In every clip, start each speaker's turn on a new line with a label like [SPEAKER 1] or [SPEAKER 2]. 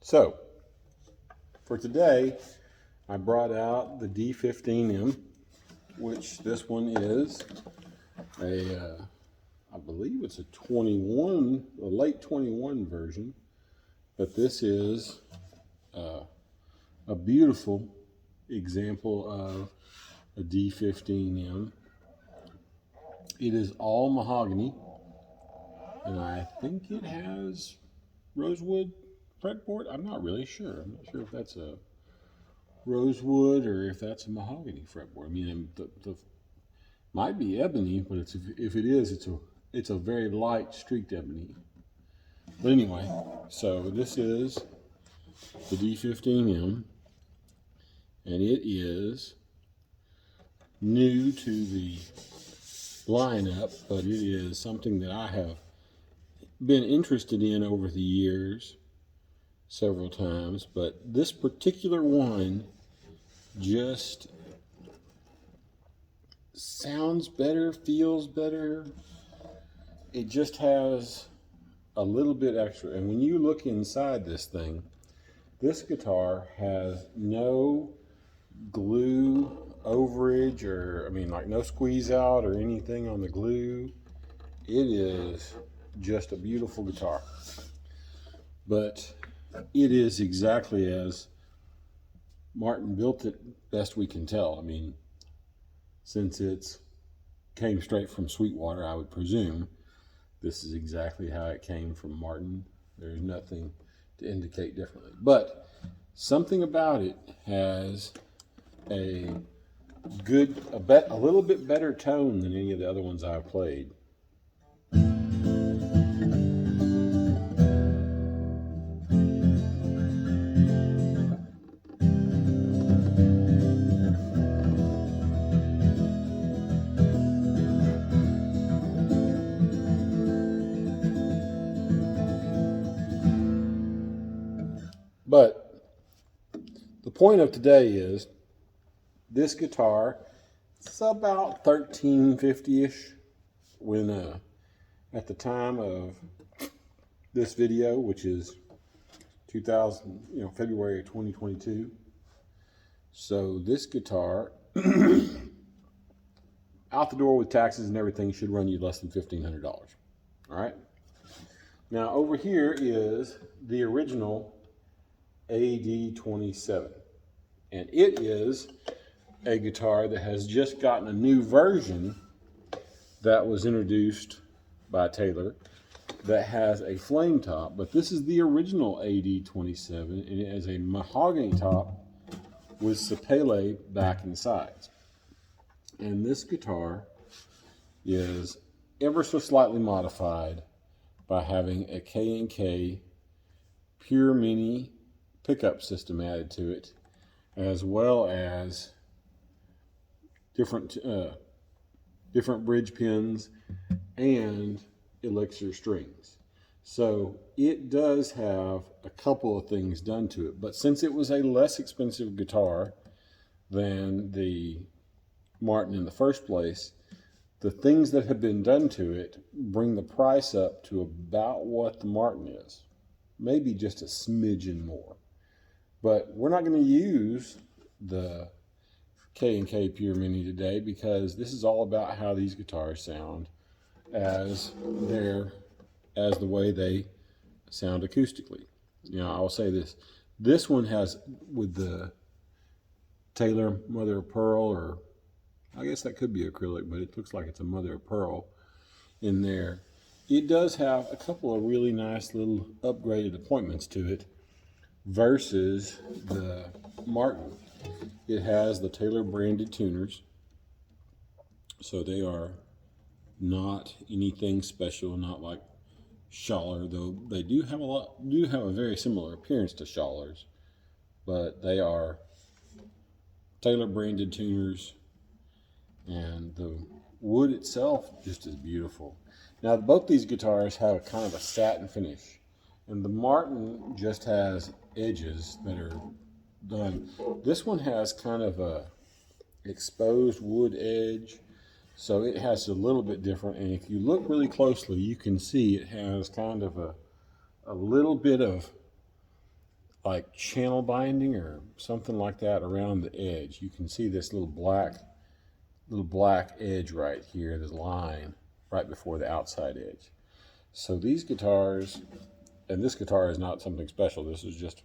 [SPEAKER 1] So, for today, I brought out the D15M, which this one is I believe it's a 21, a late 21 version, but this is a beautiful example of a D15M. It is all mahogany, and I think it has rosewood fretboard. I'm not really sure. I'm not sure if that's a rosewood or if that's a mahogany fretboard. I mean, the might be ebony, but if it is, it's a very light streaked ebony. But anyway, so this is the D15M, and it is new to the lineup, but it is something that I have been interested in over the years several times. But this particular one just sounds better, feels better. It just has a little bit extra. And when you look inside this thing, this guitar has no glue overage, or I mean, like no squeeze out or anything on the glue. It is just a beautiful guitar, but it is exactly as Martin built it, best we can tell. I mean, since it came straight from Sweetwater, I would presume this is exactly how it came from Martin. There's nothing to indicate differently, but something about it has a little bit better tone than any of the other ones I've played. But the point of today is this guitar, it's about $13.50-ish when at the time of this video, which is February of 2022. So this guitar out the door with taxes and everything should run you less than $1,500. All right. Now over here is the original AD27, and it is a guitar that has just gotten a new version that was introduced by Taylor that has a flame top, but this is the original AD27, and it has a mahogany top with sapele back and sides. And this guitar is ever so slightly modified by having a K&K Pure Mini pickup system added to it, as well as different bridge pins and elixir strings. So it does have a couple of things done to it, but since it was a less expensive guitar than the Martin in the first place, the things that have been done to it bring the price up to about what the Martin is, maybe just a smidgen more. But we're not going to use the K&K Pure Mini today because this is all about how these guitars sound as the way they sound acoustically. I will say this. This one has, with the Taylor Mother of Pearl, or I guess that could be acrylic, but it looks like it's a Mother of Pearl in there. It does have a couple of really nice little upgraded appointments to it versus the Martin. It has the Taylor branded tuners, so they are not anything special, not like Schaller, though they do have a very similar appearance to Schaller's, but they are Taylor branded tuners, and the wood itself just is beautiful. Now both these guitars have kind of a satin finish, and the Martin just has edges that are done. This one has kind of a exposed wood edge, so it has a little bit different. And if you look really closely, you can see it has kind of a little bit of like channel binding or something like that around the edge. You can see this little black edge right here, this line right before the outside edge. So these guitars, and this guitar is not something special. This is just,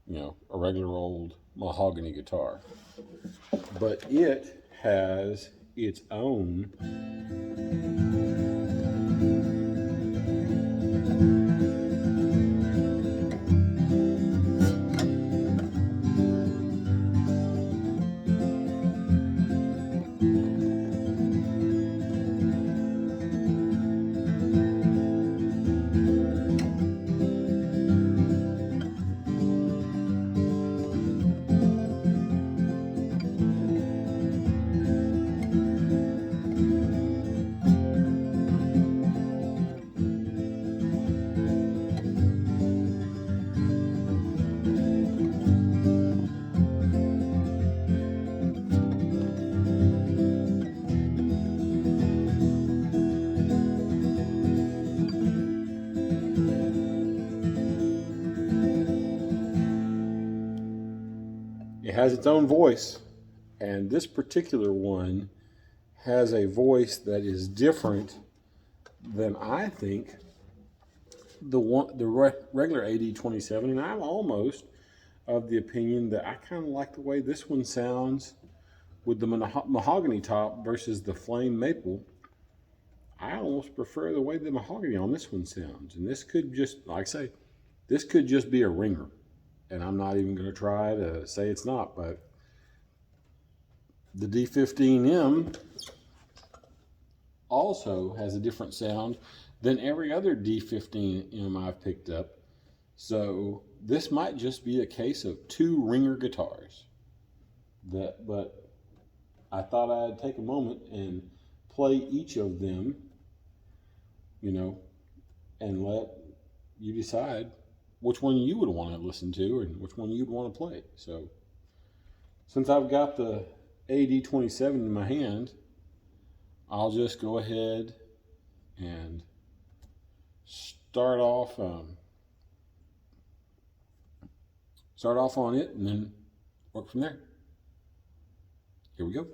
[SPEAKER 1] you know, a regular old mahogany guitar. But it has its own it has its own voice, and this particular one has a voice that is different than I think the regular AD27, and I'm almost of the opinion that I kind of like the way this one sounds with the mahogany top versus the flame maple. I almost prefer the way the mahogany on this one sounds, and this could just, like I say, this could just be a ringer. And I'm not even going to try to say it's not, but the D15M also has a different sound than every other D15M I've picked up. So this might just be a case of two ringer guitars. But I thought I'd take a moment and play each of them, you know, and let you decide which one you would want to listen to and which one you'd want to play. So since I've got the AD27 in my hand, I'll just go ahead and start off on it and then work from there. Here we go.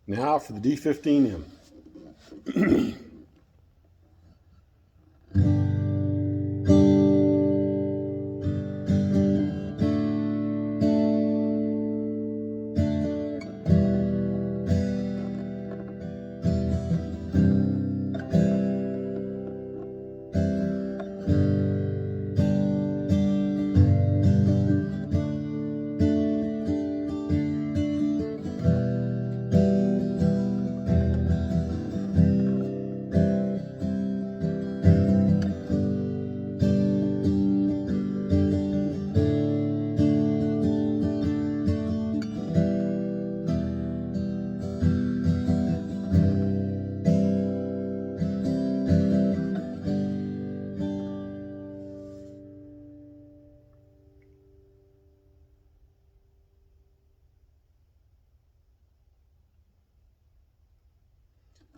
[SPEAKER 1] Now for the D15M.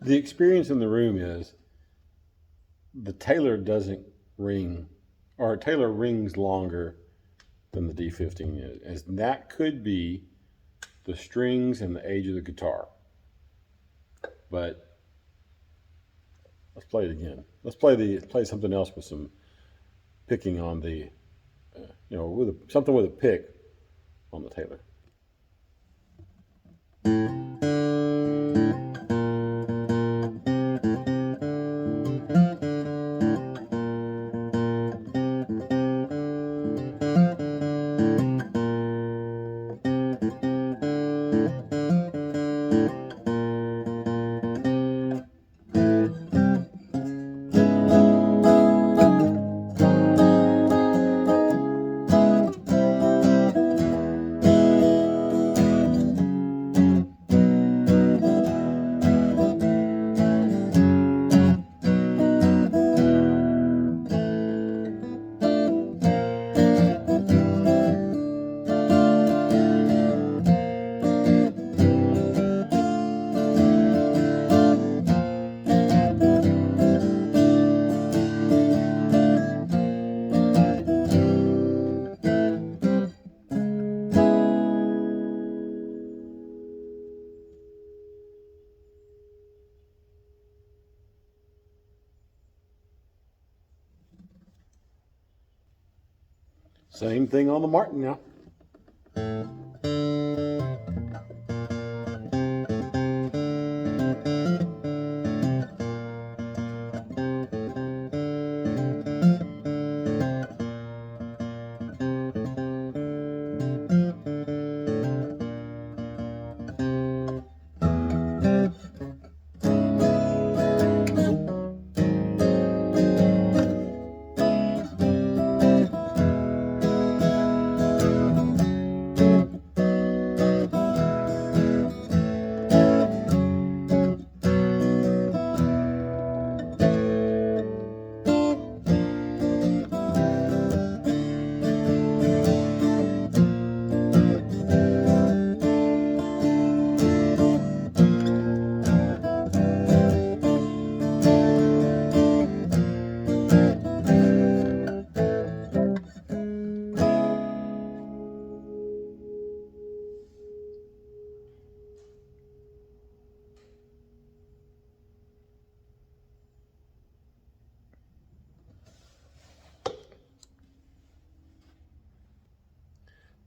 [SPEAKER 1] The experience in the room is the Taylor doesn't ring, or Taylor rings longer than the D15 is. And that could be the strings and the age of the guitar. But let's play it again. Let's play something else with some picking on the, with something with a pick on the Taylor. Same thing on the Martin now.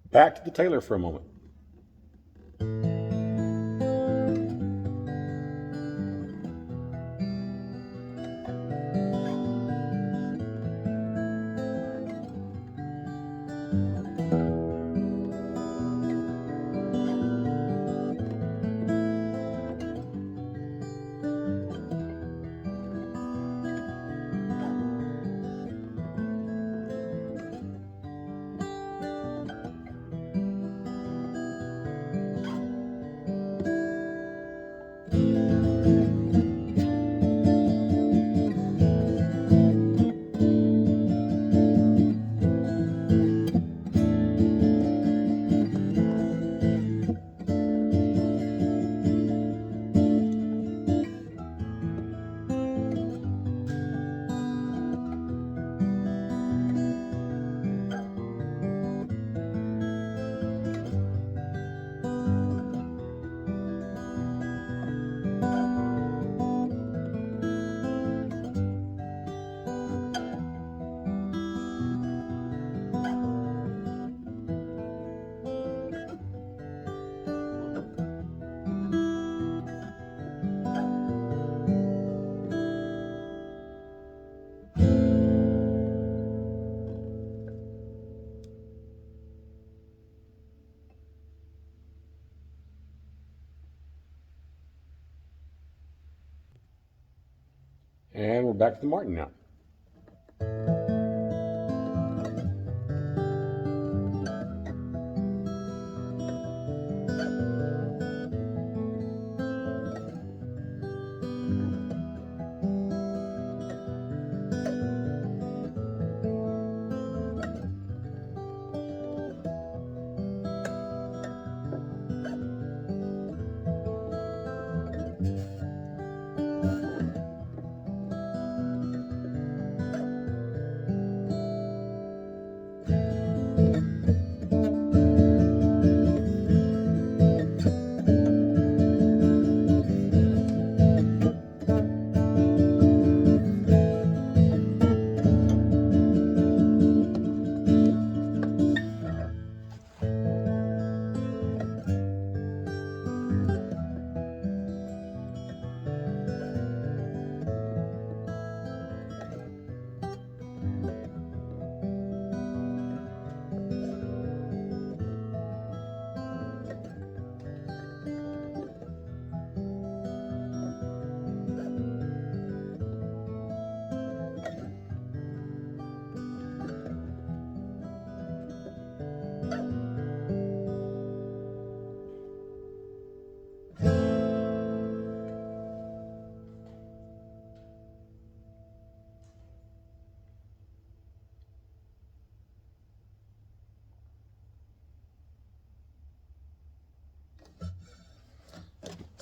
[SPEAKER 1] Back to the Taylor for a moment. And we're back to the Martin now.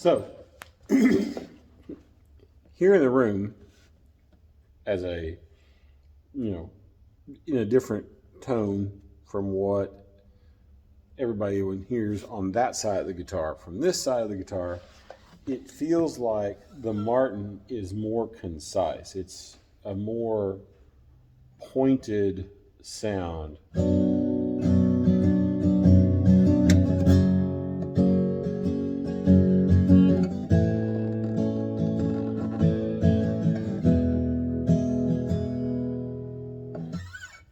[SPEAKER 1] So here in the room, as a, in a different tone from what everybody hears on that side of the guitar. From this side of the guitar, it feels like the Martin is more concise. It's a more pointed sound.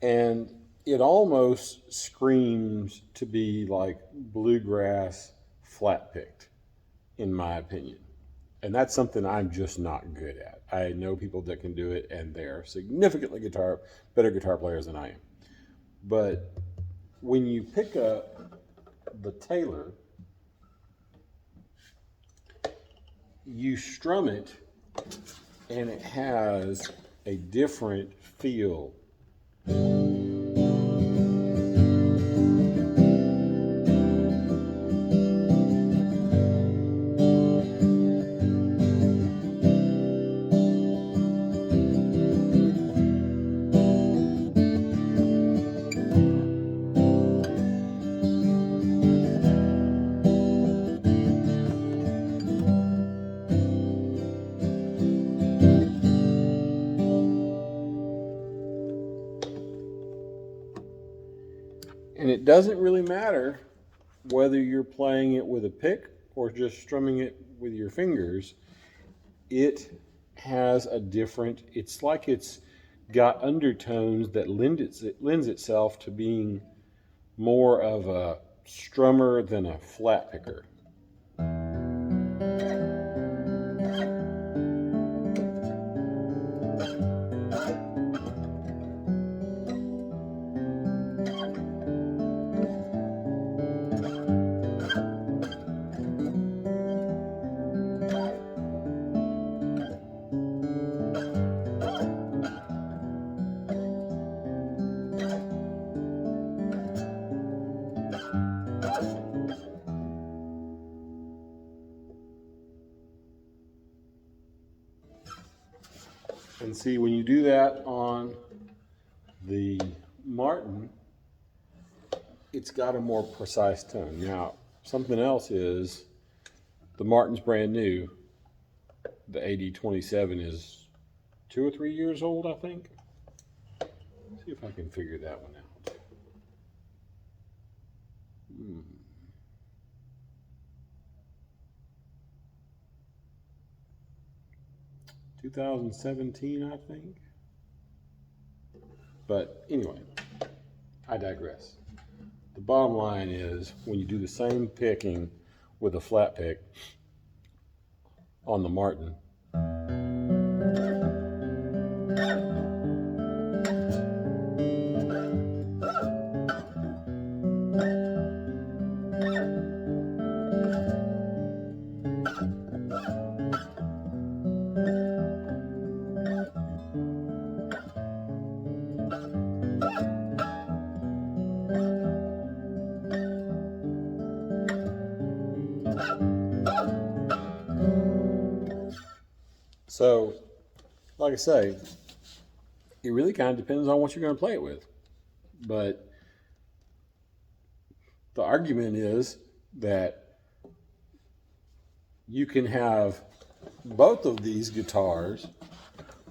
[SPEAKER 1] And it almost screams to be like bluegrass flat picked, in my opinion. And that's something I'm just not good at. I know people that can do it, and they're significantly better guitar players than I am. But when you pick up the Taylor, you strum it, and it has a different feel. And it doesn't really matter whether you're playing it with a pick or just strumming it with your fingers. It has a different, it's like it's got undertones that lends itself to being more of a strummer than a flat picker. And see, when you do that on the Martin, it's got a more precise tone. Now, something else is the Martin's brand new. The AD27 is 2 or 3 years old, I think. See if I can figure that one out. 2017, I think. But anyway, I digress. The bottom line is when you do the same picking with a flat pick on the Martin, so like I say, it really kind of depends on what you're going to play it with. But the argument is that you can have both of these guitars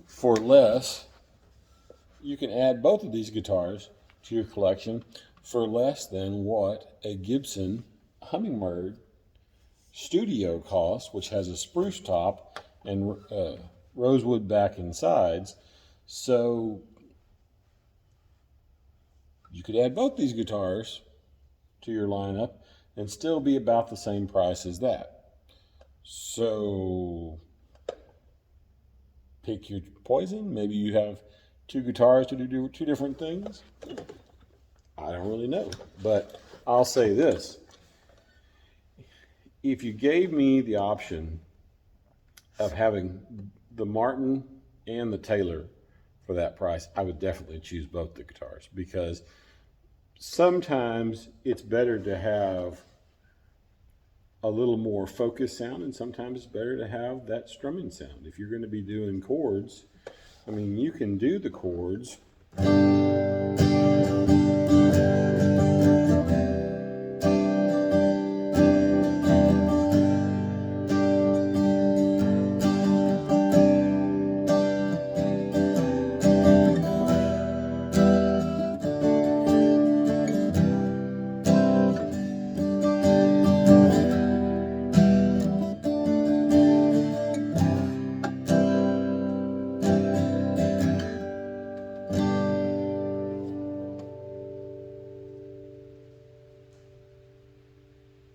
[SPEAKER 1] for less. You can add both of these guitars to your collection for less than what a Gibson Hummingbird Studio costs, which has a spruce top and rosewood back and sides. So you could add both these guitars to your lineup and still be about the same price as that. So pick your poison. Maybe you have two guitars to do two different things. I don't really know, but I'll say this. If you gave me the option of having the Martin and the Taylor for that price, I would definitely choose both the guitars, because sometimes it's better to have a little more focused sound, and sometimes it's better to have that strumming sound. If you're going to be doing chords, I mean, you can do the chords.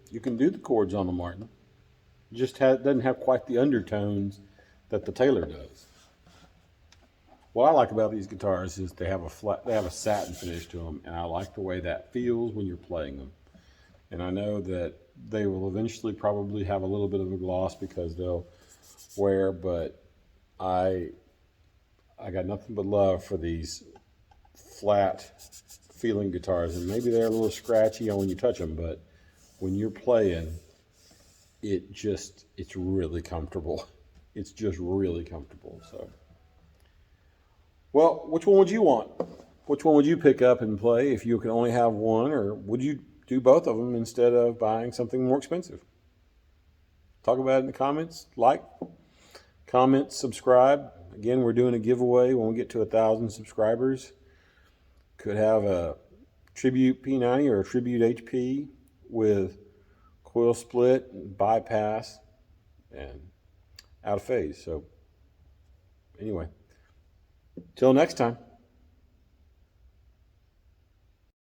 [SPEAKER 1] You can do the chords on the Martin. It just doesn't have quite the undertones that the Taylor does. What I like about these guitars is they have a satin finish to them, and I like the way that feels when you're playing them. And I know that they will eventually probably have a little bit of a gloss because they'll wear, but I got nothing but love for these flat feeling guitars, and maybe they're a little scratchy when you touch them, but when you're playing, it's really comfortable. It's just really comfortable. So, well, which one would you want? Which one would you pick up and play if you could only have one, or would you do both of them instead of buying something more expensive? Talk about it in the comments. Like, comment, subscribe. Again, we're doing a giveaway when we get to 1,000 subscribers. Could have a Tribute P90 or a Tribute HP with coil split, and bypass, and out of phase. So anyway, till next time.